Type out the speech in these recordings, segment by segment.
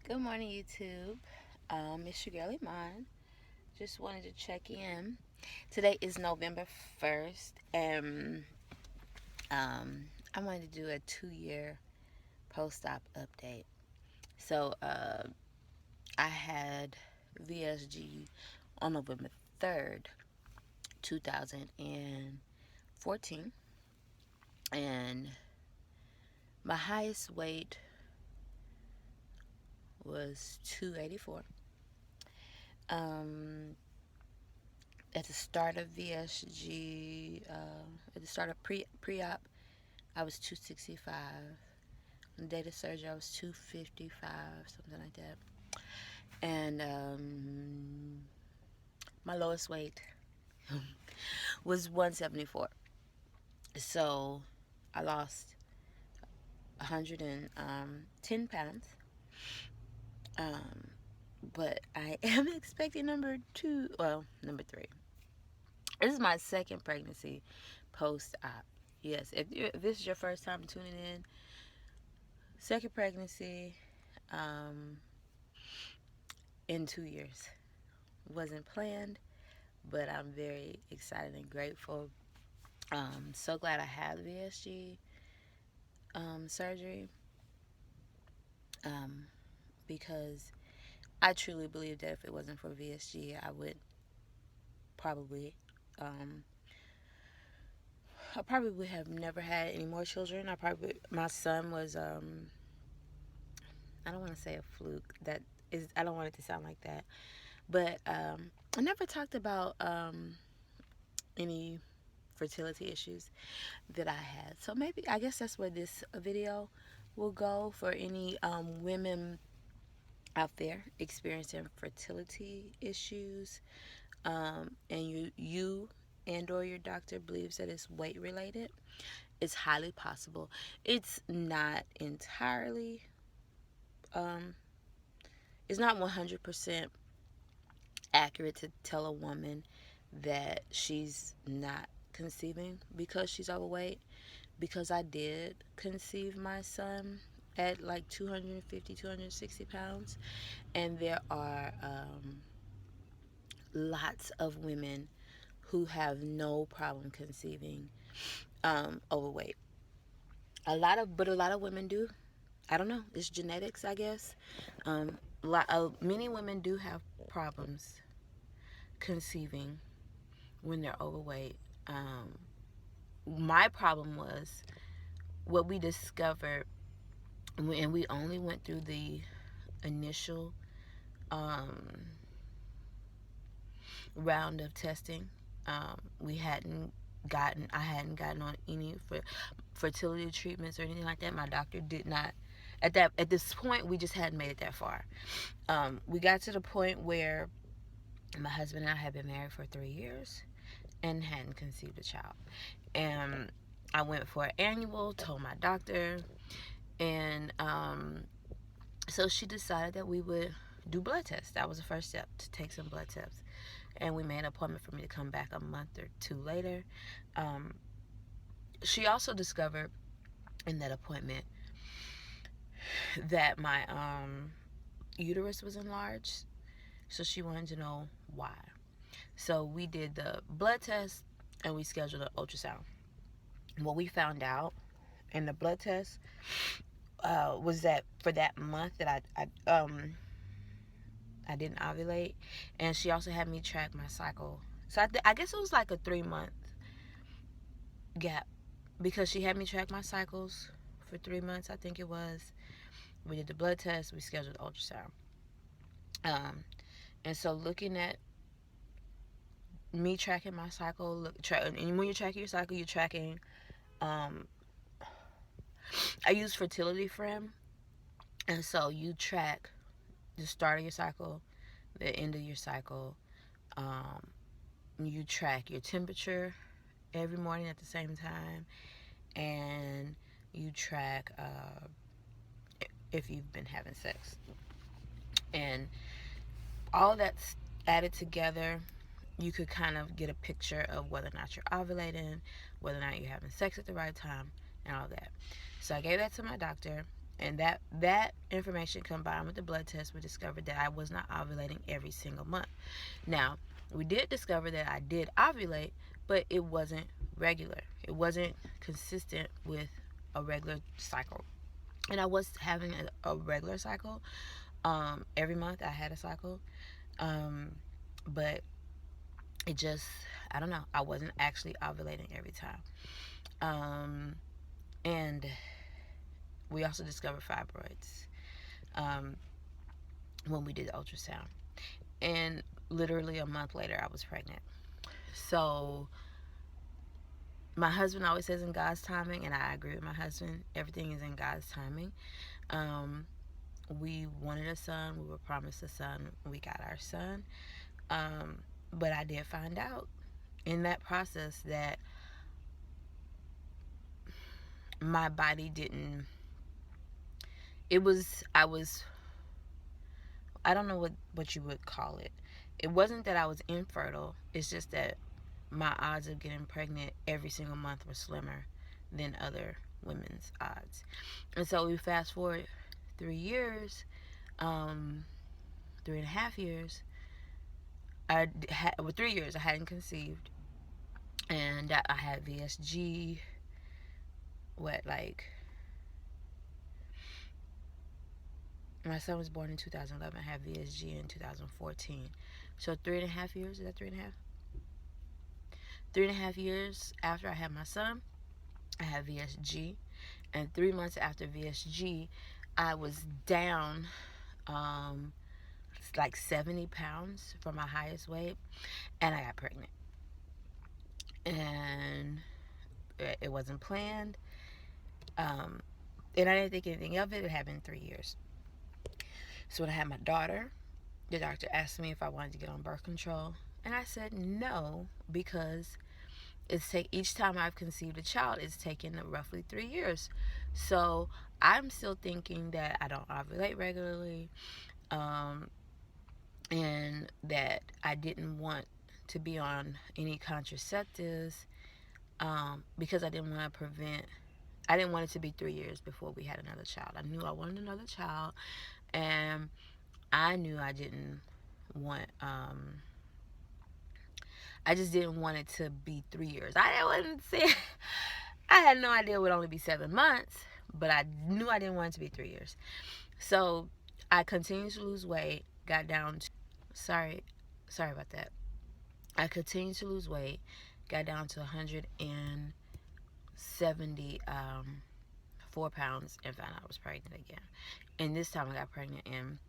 Good morning, YouTube. It's your girl Iman. Just wanted to check in. Today is November 1st, and I wanted to do a 2-year post op update. So, I had VSG on November 3rd, 2014, and my highest weight was 284. Um, at the start of VSG, at the start of pre-op, I was 265. On the date of surgery, I was 255, something like that. And my lowest weight was 174. So I lost 110 pounds. Um, but I am expecting number three. This is my second pregnancy post-op. Yes, if this is your first time tuning in, second pregnancy in 2 years. Wasn't planned, but I'm very excited and grateful. So glad I had the VSG surgery um, because I truly believe that if it wasn't for VSG, probably um, I probably would have never had any more children. My son was I don't want to say a fluke. I don't want it to sound like that, but I never talked about any fertility issues that I had. So maybe I guess that's where this video will go for any women out there experiencing fertility issues, and you and or your doctor believes that it's weight related. It's highly possible. It's not entirely it's not 100% accurate to tell a woman that she's not conceiving because she's overweight, because I did conceive my son at like 250, 260 pounds. And there are lots of women who have no problem conceiving overweight. But a lot of women do. I don't know. It's genetics, I guess. Many women do have problems conceiving when they're overweight. My problem was what we discovered, and we only went through the initial round of testing. I hadn't gotten on any fertility treatments or anything like that. My doctor did not. At this point, we just hadn't made it that far. We got to the point where my husband and I had been married for 3 years and hadn't conceived a child. And I went for an annual, told my doctor, and so she decided that we would do blood tests. That was the first step, to take some blood tests. And we made an appointment for me to come back a month or two later. She also discovered in that appointment that my uterus was enlarged. So she wanted to know why. So we did the blood test and we scheduled an ultrasound. What we found out in the blood test was that for that month that I didn't ovulate, and she also had me track my cycle. So I guess it was like a 3-month gap, because she had me track my cycles for 3 months, I think it was. We did the blood test, we scheduled the ultrasound. And so looking at me tracking my cycle, and when you're tracking your cycle, you're tracking, I use Fertility friend, and so you track the start of your cycle, the end of your cycle. You track your temperature every morning at the same time, and you track if you've been having sex. And all that's added together, you could kind of get a picture of whether or not you're ovulating, whether or not you're having sex at the right time, and all that. So I gave that to my doctor, And that information combined with the blood test, we discovered that I was not ovulating every single month. Now, we did discover that I did ovulate, but it wasn't regular. It wasn't consistent with a regular cycle. And I was having a regular cycle. Every month I had a cycle. But it just, I don't know, I wasn't actually ovulating every time. And we also discovered fibroids when we did the ultrasound. And literally a month later, I was pregnant. So my husband always says in God's timing, and I agree with my husband. Everything is in God's timing. We wanted a son. We were promised a son. We got our son. But I did find out in that process that my body didn't. I don't know what you would call it. It wasn't that I was infertile. It's just that my odds of getting pregnant every single month were slimmer than other women's odds. And so we fast forward 3 years, 3.5 years. With 3 years, I hadn't conceived, and I had VSG. My son was born in 2011. I had VSG in 2014. So 3.5 years. Is that 3.5? 3.5 years after I had my son, I had VSG, and 3 months after VSG, I was down like 70 pounds from my highest weight, and I got pregnant. And it wasn't planned, and I didn't think anything of it. It happened in 3 years. So when I had my daughter, the doctor asked me if I wanted to get on birth control, and I said no, because each time I've conceived a child, it's taken roughly 3 years. So I'm still thinking that I don't ovulate regularly, and that I didn't want to be on any contraceptives, because I didn't want it to be 3 years before we had another child. I knew I wanted another child, and I knew I didn't want, I just didn't want it to be 3 years. I had no idea it would only be 7 months, but I knew I didn't want it to be 3 years. So I continued to lose weight, got down to, sorry about that. I continued to lose weight, got down to 174 pounds, and found out I was pregnant again. And this time I got pregnant in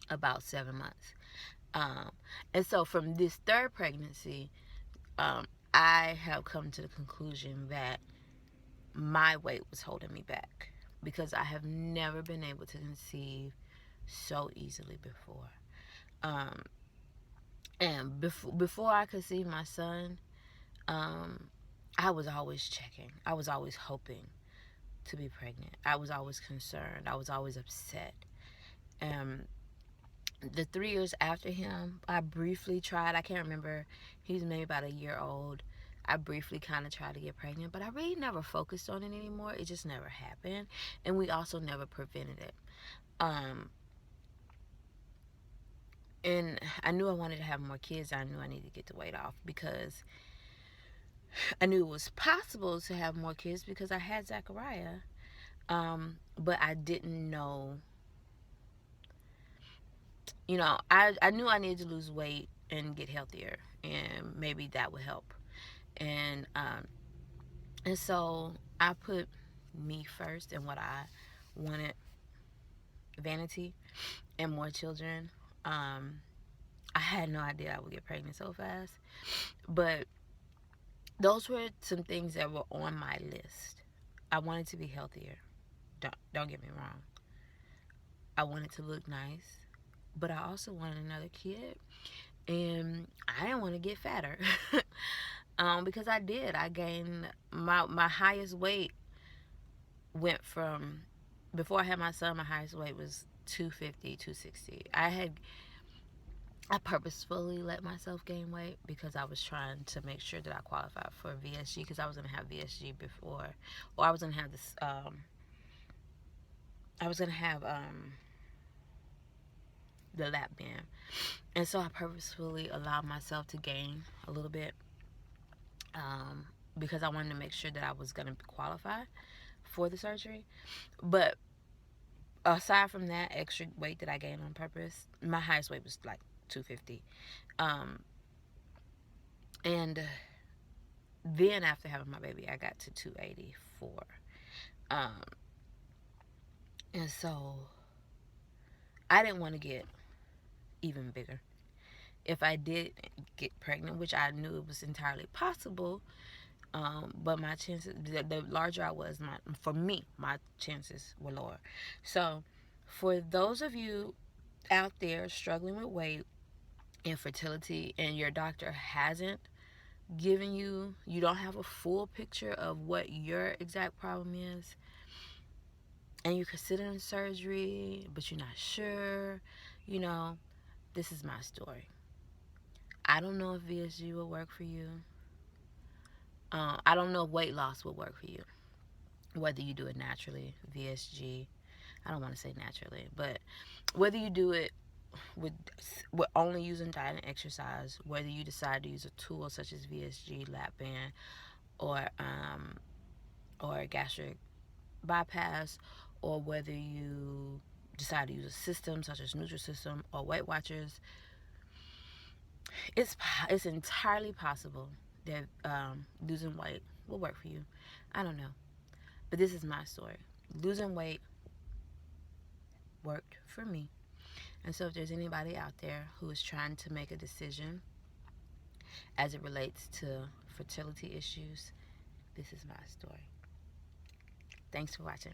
about 7 months. And so from this third pregnancy, I have come to the conclusion that my weight was holding me back, because I have never been able to conceive so easily before. And before I conceived my son, I was always checking. I was always hoping to be pregnant. I was always concerned. I was always upset. The 3 years after him, I briefly tried. I can't remember. He was maybe about a year old. I briefly kind of tried to get pregnant, but I really never focused on it anymore. It just never happened. And we also never prevented it. And I knew I wanted to have more kids. I knew I needed to get the weight off, because I knew it was possible to have more kids because I had Zachariah. But I didn't know, I knew I needed to lose weight and get healthier, and maybe that would help. And so I put me first and what I wanted: vanity and more children. I had no idea I would get pregnant so fast, but those were some things that were on my list. I wanted to be healthier. Don't get me wrong. I wanted to look nice, but I also wanted another kid, and I didn't want to get fatter. Because I did. I gained my highest weight went from, before I had my son, my highest weight was 250, 260. I purposefully let myself gain weight because I was trying to make sure that I qualified for VSG, because I was going to have VSG before, or I was going to have this I was gonna have the lap band, and so I purposefully allowed myself to gain a little bit, because I wanted to make sure that I was gonna qualify for the surgery. But aside from that extra weight that I gained on purpose, my highest weight was like 250. Um, and then after having my baby, I got to 284. Um, and so I didn't want to get even bigger. If I did get pregnant, which I knew it was entirely possible, but my chances, the larger I was, for me, my chances were lower. So, for those of you out there struggling with weight, infertility, and your doctor hasn't given you, you don't have a full picture of what your exact problem is, and you're considering surgery, but you're not sure, you know, this is my story. I don't know if VSG will work for you. I don't know if weight loss will work for you. Whether you do it naturally, VSG, I don't want to say naturally, but whether you do it with only using diet and exercise, whether you decide to use a tool such as VSG, lap band, or gastric bypass, or whether you decide to use a system such as Nutrisystem or Weight Watchers, it's entirely possible that losing weight will work for you. I don't know, but this is my story. Losing weight worked for me. And so if there's anybody out there who is trying to make a decision as it relates to fertility issues, this is my story. Thanks for watching.